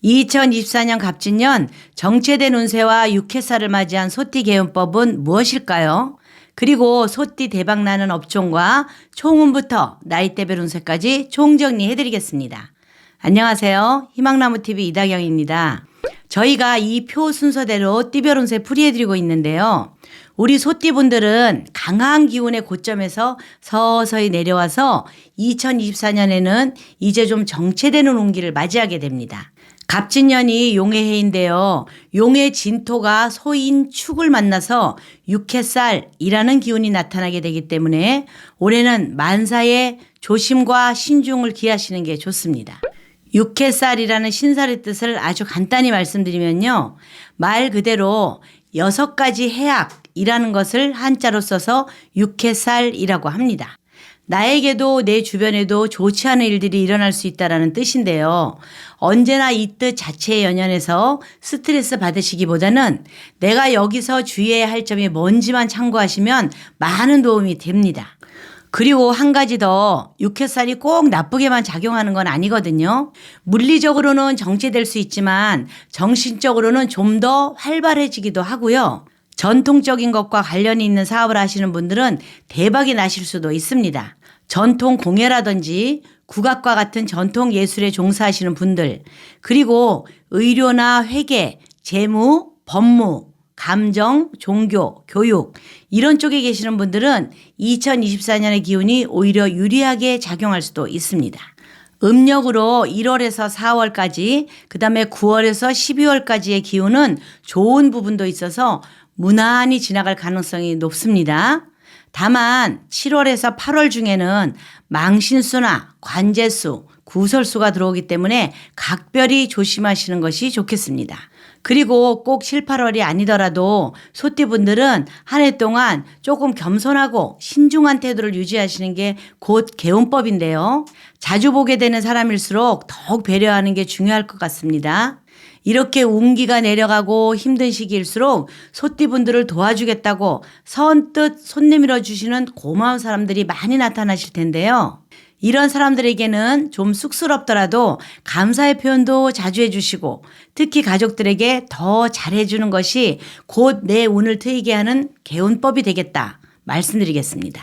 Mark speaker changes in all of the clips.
Speaker 1: 2024년 갑진년 정체된 운세와 육해살을 맞이한 소띠 개운법은 무엇일까요? 그리고 소띠 대박나는 업종과 총운부터 나이대별 운세까지 총정리해드리겠습니다. 안녕하세요. 희망나무TV 이다경입니다. 저희가 이 표 순서대로 띠별 운세 풀이해드리고 있는데요. 우리 소띠분들은 강한 기운의 고점에서 서서히 내려와서 2024년에는 이제 좀 정체되는 운기를 맞이하게 됩니다. 갑진년이 용의 해인데요. 용의 진토가 소인 축을 만나서 육해살이라는 기운이 나타나게 되기 때문에 올해는 만사에 조심과 신중을 기하시는 게 좋습니다. 육해살이라는 신살의 뜻을 아주 간단히 말씀드리면요. 말 그대로 6가지 해악이라는 것을 한자로 써서 육해살이라고 합니다. 나에게도 내 주변에도 좋지 않은 일들이 일어날 수 있다는 뜻인데요. 언제나 이 뜻 자체에 연연해서 스트레스 받으시기보다는 내가 여기서 주의해야 할 점이 뭔지만 참고하시면 많은 도움이 됩니다. 그리고 한 가지 더, 육해살이 꼭 나쁘게만 작용하는 건 아니거든요. 물리적으로는 정체될 수 있지만 정신적으로는 좀 더 활발해지기도 하고요. 전통적인 것과 관련이 있는 사업을 하시는 분들은 대박이 나실 수도 있습니다. 전통 공예라든지 국악과 같은 전통 예술에 종사하시는 분들, 그리고 의료나 회계, 재무, 법무, 감정, 종교, 교육 이런 쪽에 계시는 분들은 2024년의 기운이 오히려 유리하게 작용할 수도 있습니다. 음력으로 1월에서 4월까지, 그 다음에 9월에서 12월까지의 기운은 좋은 부분도 있어서 무난히 지나갈 가능성이 높습니다. 다만 7월에서 8월 중에는 망신수나 관재수, 구설수가 들어오기 때문에 각별히 조심하시는 것이 좋겠습니다. 그리고 꼭 7, 8월이 아니더라도 소띠분들은 한 해 동안 조금 겸손하고 신중한 태도를 유지하시는 게 곧 개운법인데요. 자주 보게 되는 사람일수록 더욱 배려하는 게 중요할 것 같습니다. 이렇게 운기가 내려가고 힘든 시기일수록 소띠분들을 도와주겠다고 선뜻 손 내밀어 주시는 고마운 사람들이 많이 나타나실 텐데요. 이런 사람들에게는 좀 쑥스럽더라도 감사의 표현도 자주 해주시고 특히 가족들에게 더 잘해주는 것이 곧 내 운을 트이게 하는 개운법이 되겠다 말씀드리겠습니다.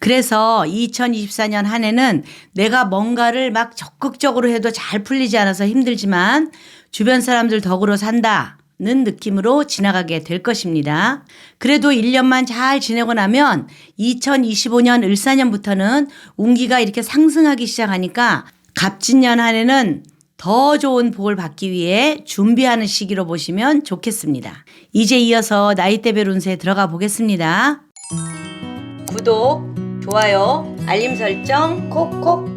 Speaker 1: 그래서 2024년 한 해는 내가 뭔가를 막 적극적으로 해도 잘 풀리지 않아서 힘들지만 주변 사람들 덕으로 산다는 느낌으로 지나가게 될 것입니다. 그래도 1년만 잘 지내고 나면 2025년 을사년부터는 운기가 이렇게 상승하기 시작하니까 갑진년 한 해는 더 좋은 복을 받기 위해 준비하는 시기로 보시면 좋겠습니다. 이제 이어서 나이대별 운세에 들어가 보겠습니다. 구독, 좋아요, 알림 설정 콕콕.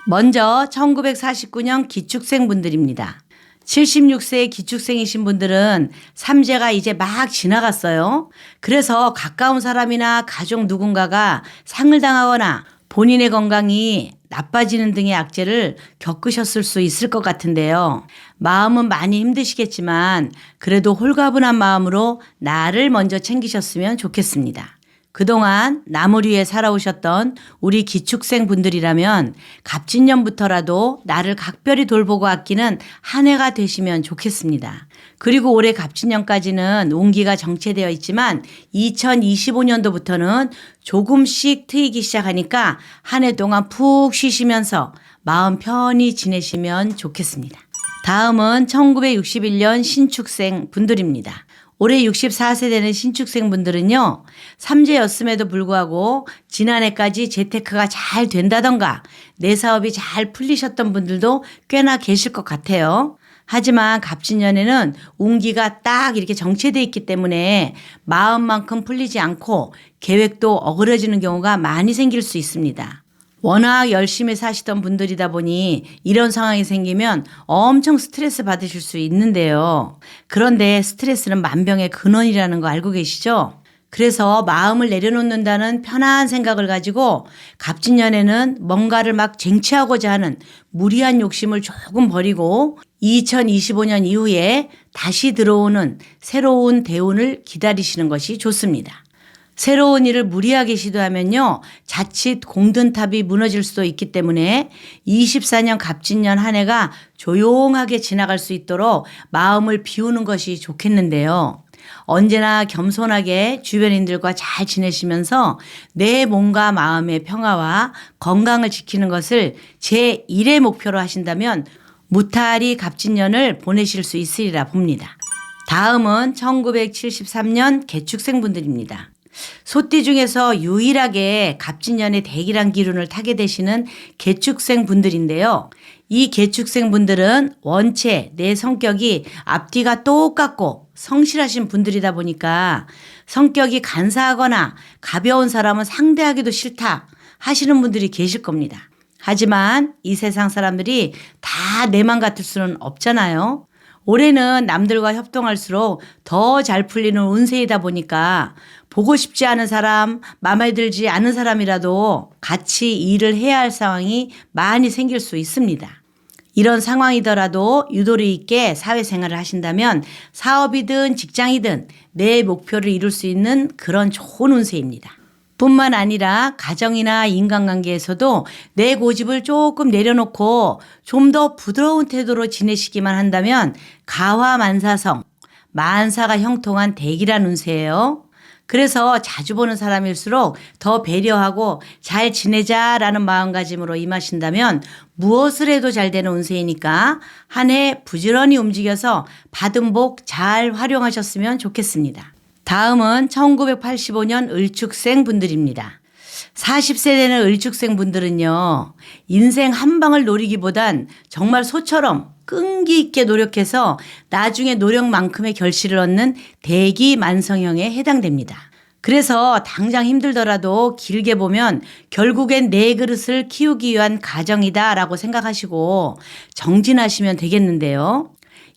Speaker 1: 먼저 1949년 기축생 분들입니다. 76세의 기축생이신 분들은 삼재가 이제 막 지나갔어요. 그래서 가까운 사람이나 가족 누군가가 상을 당하거나 본인의 건강이 나빠지는 등의 악재를 겪으셨을 수 있을 것 같은데요. 마음은 많이 힘드시겠지만 그래도 홀가분한 마음으로 나를 먼저 챙기셨으면 좋겠습니다. 그동안 나물 위에 살아오셨던 우리 기축생 분들이라면 갑진년부터라도 나를 각별히 돌보고 아끼는 한 해가 되시면 좋겠습니다. 그리고 올해 갑진년까지는 운기가 정체되어 있지만 2025년도부터는 조금씩 트이기 시작하니까 한 해 동안 푹 쉬시면서 마음 편히 지내시면 좋겠습니다. 다음은 1961년 신축생 분들입니다. 올해 64세 되는 신축생 분들은요. 삼재였음에도 불구하고 지난해까지 재테크가 잘 된다던가 내 사업이 잘 풀리셨던 분들도 꽤나 계실 것 같아요. 하지만 갑진년에는 운기가 딱 이렇게 정체되어 있기 때문에 마음만큼 풀리지 않고 계획도 어그러지는 경우가 많이 생길 수 있습니다. 워낙 열심히 사시던 분들이다 보니 이런 상황이 생기면 엄청 스트레스 받으실 수 있는데요. 그런데 스트레스는 만병의 근원이라는 거 알고 계시죠? 그래서 마음을 내려놓는다는 편안한 생각을 가지고 갑진년에는 뭔가를 막 쟁취하고자 하는 무리한 욕심을 조금 버리고 2025년 이후에 다시 들어오는 새로운 대운을 기다리시는 것이 좋습니다. 새로운 일을 무리하게 시도하면요, 자칫 공든탑이 무너질 수도 있기 때문에 24년 갑진년 한 해가 조용하게 지나갈 수 있도록 마음을 비우는 것이 좋겠는데요. 언제나 겸손하게 주변인들과 잘 지내시면서 내 몸과 마음의 평화와 건강을 지키는 것을 제1의 목표로 하신다면 무탈히 갑진년을 보내실 수 있으리라 봅니다. 다음은 1973년 개축생 분들입니다. 소띠 중에서 유일하게 갑진년의 대기란 기운을 타게 되시는 개축생 분들인데요. 이 개축생 분들은 원체 내 성격이 앞뒤가 똑같고 성실하신 분들이다 보니까 성격이 간사하거나 가벼운 사람은 상대하기도 싫다 하시는 분들이 계실 겁니다. 하지만 이 세상 사람들이 다 내만 같을 수는 없잖아요. 올해는 남들과 협동할수록 더 잘 풀리는 운세이다 보니까 보고 싶지 않은 사람, 마음에 들지 않은 사람이라도 같이 일을 해야 할 상황이 많이 생길 수 있습니다. 이런 상황이더라도 유도리 있게 사회생활을 하신다면 사업이든 직장이든 내 목표를 이룰 수 있는 그런 좋은 운세입니다. 뿐만 아니라 가정이나 인간관계에서도 내 고집을 조금 내려놓고 좀 더 부드러운 태도로 지내시기만 한다면 가화만사성, 만사가 형통한 대기란 운세예요. 그래서 자주 보는 사람일수록 더 배려하고 잘 지내자라는 마음가짐으로 임하신다면 무엇을 해도 잘 되는 운세이니까 한 해 부지런히 움직여서 받은 복 잘 활용하셨으면 좋겠습니다. 다음은 1985년 을축생 분들입니다. 40세 되는 을축생 분들은요, 인생 한 방을 노리기보단 정말 소처럼 끈기 있게 노력해서 나중에 노력만큼의 결실을 얻는 대기만성형에 해당됩니다. 그래서 당장 힘들더라도 길게 보면 결국엔 내 그릇을 키우기 위한 가정이다라고 생각하시고 정진하시면 되겠는데요.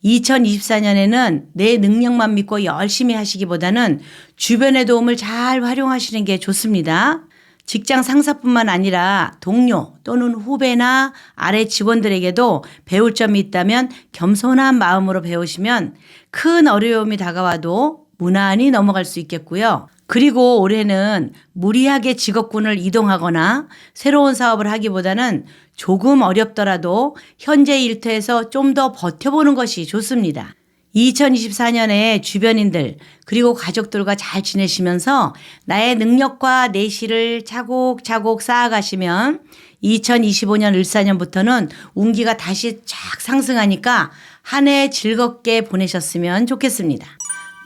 Speaker 1: 2024년에는 내 능력만 믿고 열심히 하시기보다는 주변의 도움을 잘 활용하시는 게 좋습니다. 직장 상사뿐만 아니라 동료 또는 후배나 아래 직원들에게도 배울 점이 있다면 겸손한 마음으로 배우시면 큰 어려움이 다가와도 무난히 넘어갈 수 있겠고요. 그리고 올해는 무리하게 직업군을 이동하거나 새로운 사업을 하기보다는 조금 어렵더라도 현재 일터에서 좀 더 버텨보는 것이 좋습니다. 2024년에 주변인들 그리고 가족들과 잘 지내시면서 나의 능력과 내실을 차곡차곡 쌓아가시면 2025년 을사년부터는 운기가 다시 쫙 상승하니까 한 해 즐겁게 보내셨으면 좋겠습니다.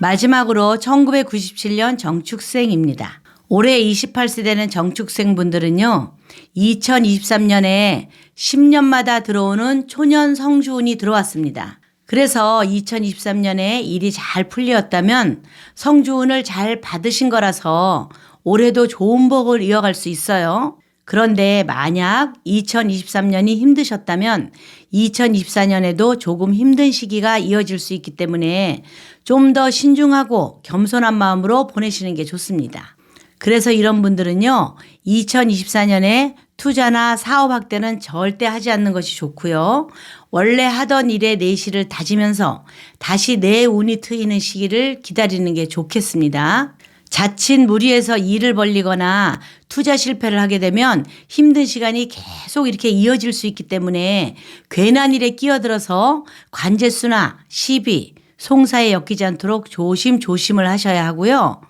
Speaker 1: 마지막으로 1997년 정축생입니다. 올해 28세 되는 정축생 분들은요, 2023년에 10년마다 들어오는 초년 성주운이 들어왔습니다. 그래서 2023년에 일이 잘 풀렸다면 성주운을 잘 받으신 거라서 올해도 좋은 복을 이어갈 수 있어요. 그런데 만약 2023년이 힘드셨다면 2024년에도 조금 힘든 시기가 이어질 수 있기 때문에 좀 더 신중하고 겸손한 마음으로 보내시는 게 좋습니다. 그래서 이런 분들은요, 2024년에 투자나 사업 확대는 절대 하지 않는 것이 좋고요. 원래 하던 일의 내실을 다지면서 다시 내 운이 트이는 시기를 기다리는 게 좋겠습니다. 자칫 무리해서 일을 벌리거나 투자 실패를 하게 되면 힘든 시간이 계속 이렇게 이어질 수 있기 때문에 괜한 일에 끼어들어서 관제수나 시비, 송사에 엮이지 않도록 조심조심을 하셔야 하고요.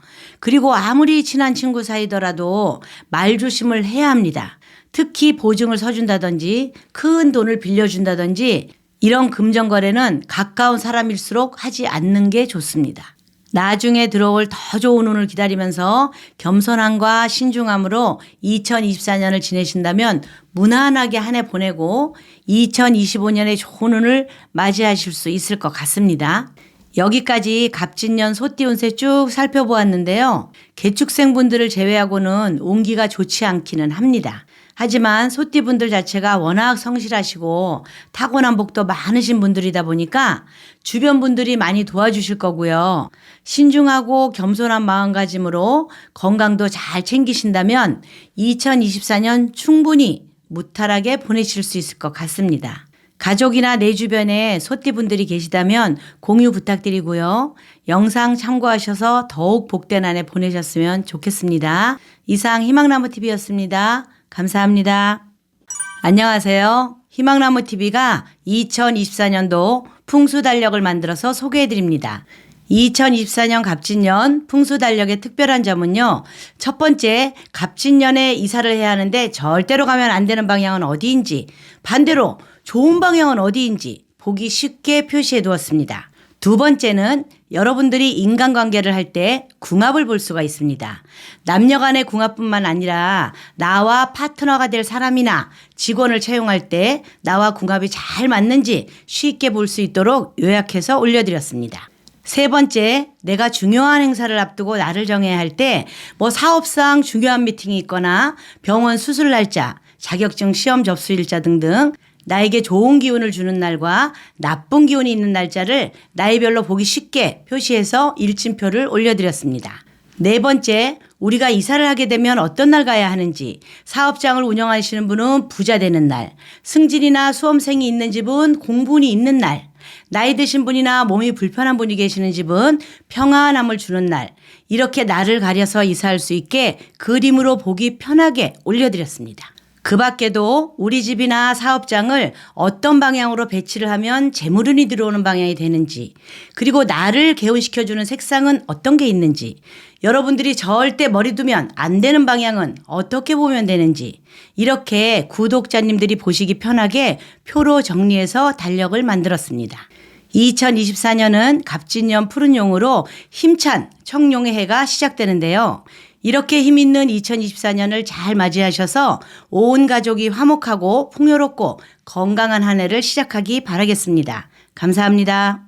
Speaker 1: 그리고 아무리 친한 친구 사이더라도 말조심을 해야 합니다. 특히 보증을 서준다든지 큰 돈을 빌려준다든지 이런 금전거래는 가까운 사람일수록 하지 않는 게 좋습니다. 나중에 들어올 더 좋은 운을 기다리면서 겸손함과 신중함으로 2024년을 지내신다면 무난하게 한 해 보내고 2025년에 좋은 운을 맞이하실 수 있을 것 같습니다. 여기까지 갑진년 소띠 운세 쭉 살펴보았는데요. 개축생 분들을 제외하고는 운기가 좋지 않기는 합니다. 하지만 소띠분들 자체가 워낙 성실하시고 타고난 복도 많으신 분들이다 보니까 주변 분들이 많이 도와주실 거고요. 신중하고 겸손한 마음가짐으로 건강도 잘 챙기신다면 2024년 충분히 무탈하게 보내실 수 있을 것 같습니다. 가족이나 내 주변에 소띠분들이 계시다면 공유 부탁드리고요. 영상 참고하셔서 더욱 복된 한 해 보내셨으면 좋겠습니다. 이상 희망나무TV였습니다. 감사합니다. 안녕하세요. 희망나무TV가 2024년도 풍수달력을 만들어서 소개해드립니다. 2024년 갑진년 풍수달력의 특별한 점은요. 첫 번째, 갑진년에 이사를 해야 하는데 절대로 가면 안 되는 방향은 어디인지, 반대로 좋은 방향은 어디인지 보기 쉽게 표시해 두었습니다. 두 번째는 여러분들이 인간관계를 할 때 궁합을 볼 수가 있습니다. 남녀 간의 궁합뿐만 아니라 나와 파트너가 될 사람이나 직원을 채용할 때 나와 궁합이 잘 맞는지 쉽게 볼 수 있도록 요약해서 올려드렸습니다. 세 번째, 내가 중요한 행사를 앞두고 날을 정해야 할 때 사업상 중요한 미팅이 있거나 병원 수술 날짜, 자격증 시험 접수 일자 등등 나에게 좋은 기운을 주는 날과 나쁜 기운이 있는 날짜를 나이별로 보기 쉽게 표시해서 일침표를 올려드렸습니다. 네 번째, 우리가 이사를 하게 되면 어떤 날 가야 하는지, 사업장을 운영하시는 분은 부자 되는 날, 승진이나 수험생이 있는 집은 공분이 있는 날, 나이 드신 분이나 몸이 불편한 분이 계시는 집은 평안함을 주는 날, 이렇게 날을 가려서 이사할 수 있게 그림으로 보기 편하게 올려드렸습니다. 그 밖에도 우리 집이나 사업장을 어떤 방향으로 배치를 하면 재물운이 들어오는 방향이 되는지, 그리고 나를 개운시켜주는 색상은 어떤 게 있는지, 여러분들이 절대 머리 두면 안 되는 방향은 어떻게 보면 되는지, 이렇게 구독자님들이 보시기 편하게 표로 정리해서 달력을 만들었습니다. 2024년은 갑진년 푸른 용으로 힘찬 청룡의 해가 시작되는데요. 이렇게 힘있는 2024년을 잘 맞이하셔서 온 가족이 화목하고 풍요롭고 건강한 한 해를 시작하기 바라겠습니다. 감사합니다.